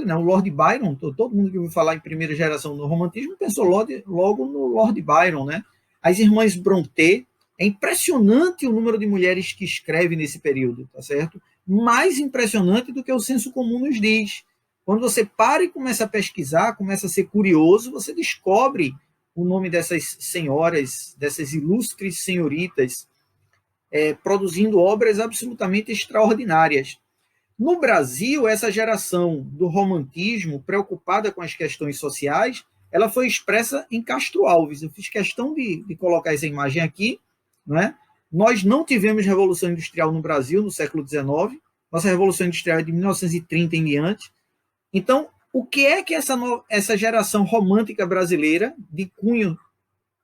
né? O Lord Byron, todo mundo que ouviu falar em primeira geração do romantismo pensou logo no Lord Byron, né? As irmãs Brontë, é impressionante o número de mulheres que escrevem nesse período, tá certo? Mais impressionante do que o senso comum nos diz. Quando você para e começa a pesquisar, começa a ser curioso, você descobre o nome dessas senhoras, dessas ilustres senhoritas, produzindo obras absolutamente extraordinárias. No Brasil, essa geração do romantismo, preocupada com as questões sociais, ela foi expressa em Castro Alves. Eu fiz questão de colocar essa imagem aqui. Né? Nós não tivemos Revolução Industrial no Brasil no século XIX. Nossa Revolução Industrial é de 1930 em diante. Então, o que é que essa geração romântica brasileira, de cunho,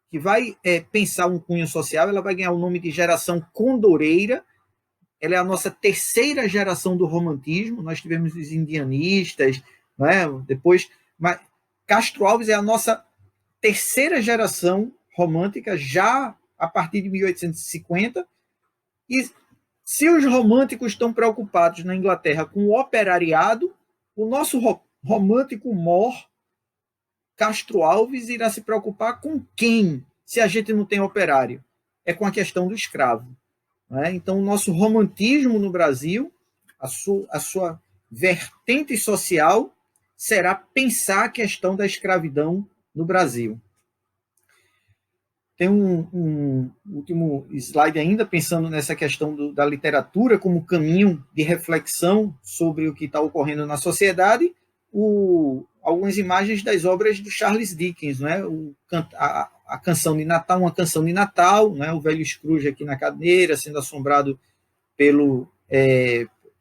que vai pensar um cunho social, ela vai ganhar o nome de geração condoreira. Ela é a nossa terceira geração do romantismo. Nós tivemos os indianistas, né? Depois, mas Castro Alves é a nossa terceira geração romântica, já a partir de 1850. E se os românticos estão preocupados na Inglaterra com o operariado, o nosso romântico mor, Castro Alves, irá se preocupar com quem, se a gente não tem operário? É com a questão do escravo. Né? Então, o nosso romantismo no Brasil, a sua vertente social, será pensar a questão da escravidão no Brasil. Tem um último slide ainda, pensando nessa questão da literatura como caminho de reflexão sobre o que está ocorrendo na sociedade, algumas imagens das obras do Charles Dickens, né? A Canção de Natal, Uma Canção de Natal, né? O velho Scrooge aqui na cadeira, sendo assombrado pelo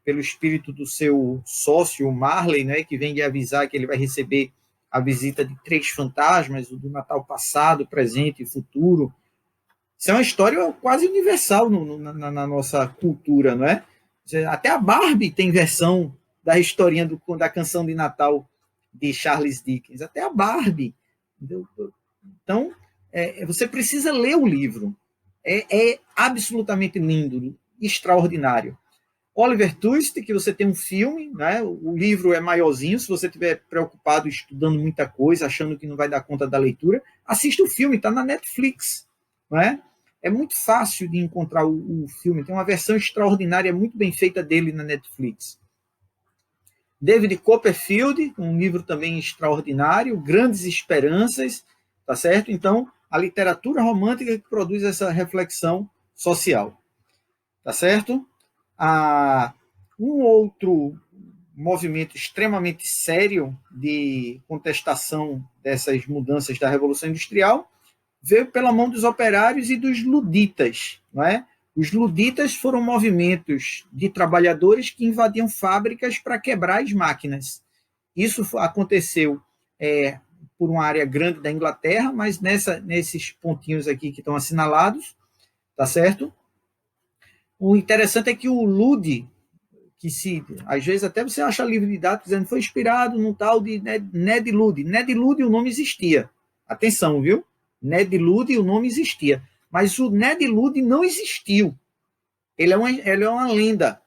espírito do seu sócio, Marley, né? Que vem de avisar que ele vai receber a visita de 3 fantasmas, o do Natal passado, presente e futuro. Isso é uma história quase universal na nossa cultura, não é? Até a Barbie tem versão da historinha da canção de Natal de Charles Dickens. Até a Barbie. Entendeu? Então, você precisa ler o livro. É absolutamente lindo, extraordinário. Oliver Twist, que você tem um filme, né? O livro é maiorzinho, se você estiver preocupado estudando muita coisa, achando que não vai dar conta da leitura, assista o filme, está na Netflix. Não é? É muito fácil de encontrar o filme, tem uma versão extraordinária, muito bem feita dele na Netflix. David Copperfield, um livro também extraordinário, Grandes Esperanças, tá certo? Então, a literatura romântica que produz essa reflexão social, tá certo? Um outro movimento extremamente sério de contestação dessas mudanças da Revolução Industrial veio pela mão dos operários e dos luditas, não é? Os luditas foram movimentos de trabalhadores que invadiam fábricas para quebrar as máquinas. Isso aconteceu por uma área grande da Inglaterra, mas nesses pontinhos aqui que estão assinalados, tá certo? O interessante é que o Lude, que às vezes até você acha livro didático dizendo que foi inspirado num tal de Ned Ludd. Ned Ludd, o nome existia. Atenção, viu? Ned Ludd, o nome existia. Mas o Ned Ludd não existiu. Ele é uma lenda.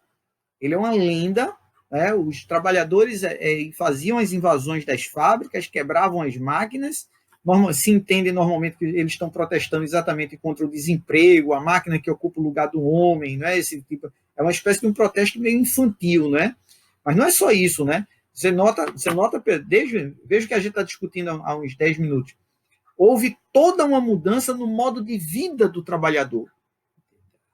Ele é uma lenda. Né? Os trabalhadores faziam as invasões das fábricas, quebravam as máquinas. Se entende normalmente que eles estão protestando exatamente contra o desemprego, a máquina que ocupa o lugar do homem, né? Esse tipo, é uma espécie de um protesto meio infantil, né? Mas não é só isso, né? Você nota veja que a gente está discutindo há uns 10 minutos. Houve toda uma mudança no modo de vida do trabalhador.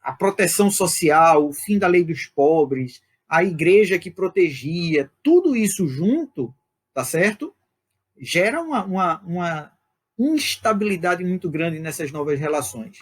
A proteção social, o fim da lei dos pobres, a igreja que protegia, tudo isso junto, tá certo? Gera uma instabilidade muito grande nessas novas relações.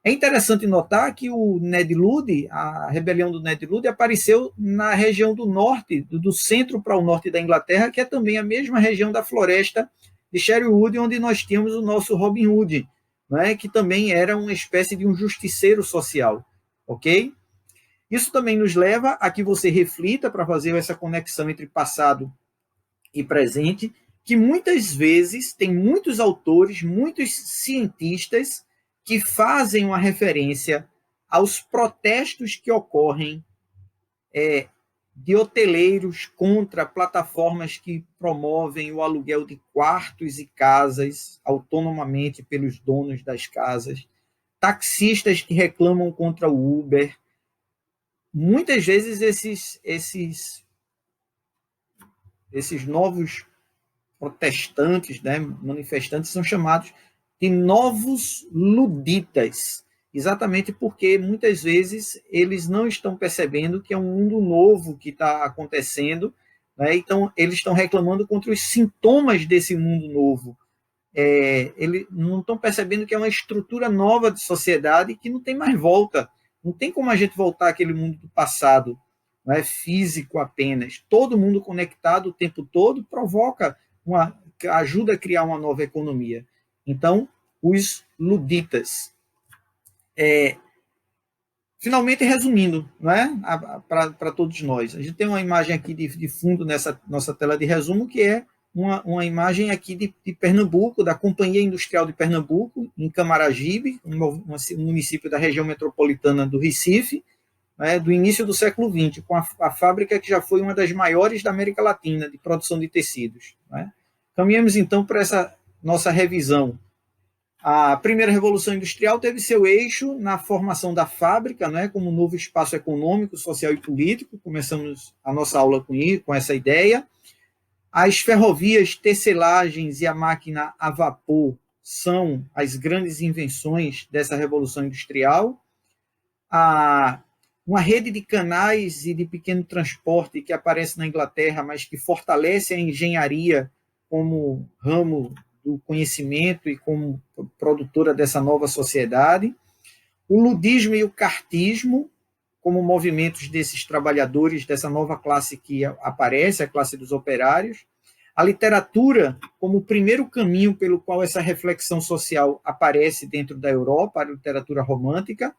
É interessante notar que o Ned Ludd, a rebelião do Ned Ludd, apareceu na região do norte, do centro para o norte da Inglaterra, que é também a mesma região da floresta de Sherwood, onde nós tínhamos o nosso Robin Hood, né, que também era uma espécie de um justiceiro social, ok? Isso também nos leva a que você reflita para fazer essa conexão entre passado e presente, que muitas vezes tem muitos autores, muitos cientistas que fazem uma referência aos protestos que ocorrem de hoteleiros contra plataformas que promovem o aluguel de quartos e casas autonomamente pelos donos das casas, taxistas que reclamam contra o Uber. Muitas vezes esses novos protestantes, né, manifestantes, são chamados de novos luditas, exatamente porque muitas vezes eles não estão percebendo que é um mundo novo que está acontecendo, né? Então eles estão reclamando contra os sintomas desse mundo novo. Eles não estão percebendo que é uma estrutura nova de sociedade que não tem mais volta. Não tem como a gente voltar àquele mundo do passado, não é físico apenas. Todo mundo conectado o tempo todo provoca ajuda a criar uma nova economia. Então, os luditas. Finalmente, resumindo, né, para todos nós, a gente tem uma imagem aqui de fundo nessa nossa tela de resumo, que é uma imagem aqui de Pernambuco, da Companhia Industrial de Pernambuco, em Camaragibe, um município da região metropolitana do Recife, né, do início do século XX, com a fábrica que já foi uma das maiores da América Latina de produção de tecidos. Né. Caminhamos, então, para essa nossa revisão. A primeira Revolução Industrial teve seu eixo na formação da fábrica, né, como um novo espaço econômico, social e político. Começamos a nossa aula com essa ideia. As ferrovias, tecelagens e a máquina a vapor são as grandes invenções dessa Revolução Industrial. Uma rede de canais e de pequeno transporte que aparece na Inglaterra, mas que fortalece a engenharia como ramo do conhecimento e como produtora dessa nova sociedade. O ludismo e o cartismo como movimentos desses trabalhadores, dessa nova classe que aparece, a classe dos operários. A literatura, como o primeiro caminho pelo qual essa reflexão social aparece dentro da Europa, a literatura romântica.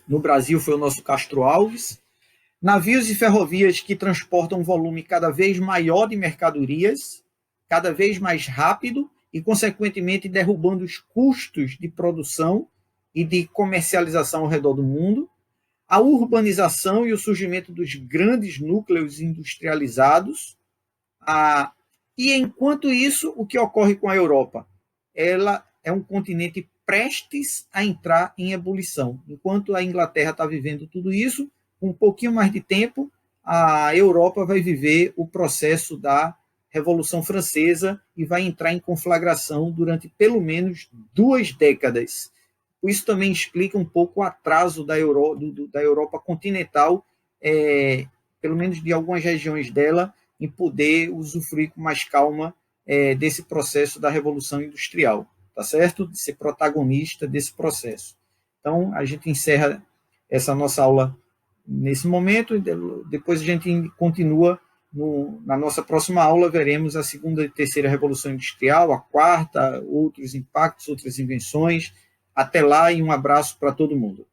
No Brasil foi o nosso Castro Alves. Navios e ferrovias que transportam um volume cada vez maior de mercadorias, cada vez mais rápido e, consequentemente, derrubando os custos de produção e de comercialização ao redor do mundo. A urbanização e o surgimento dos grandes núcleos industrializados. E, enquanto isso, o que ocorre com a Europa? Ela é um continente prestes a entrar em ebulição. Enquanto a Inglaterra está vivendo tudo isso, com um pouquinho mais de tempo, a Europa vai viver o processo da Revolução Francesa e vai entrar em conflagração durante pelo menos 2 décadas. Isso também explica um pouco o atraso da Europa continental, pelo menos de algumas regiões dela, em poder usufruir com mais calma desse processo da Revolução Industrial, tá certo? De ser protagonista desse processo. Então, a gente encerra essa nossa aula nesse momento, e depois a gente continua na nossa próxima aula, veremos a segunda e terceira Revolução Industrial, a quarta, outros impactos, outras invenções. Até lá e um abraço para todo mundo.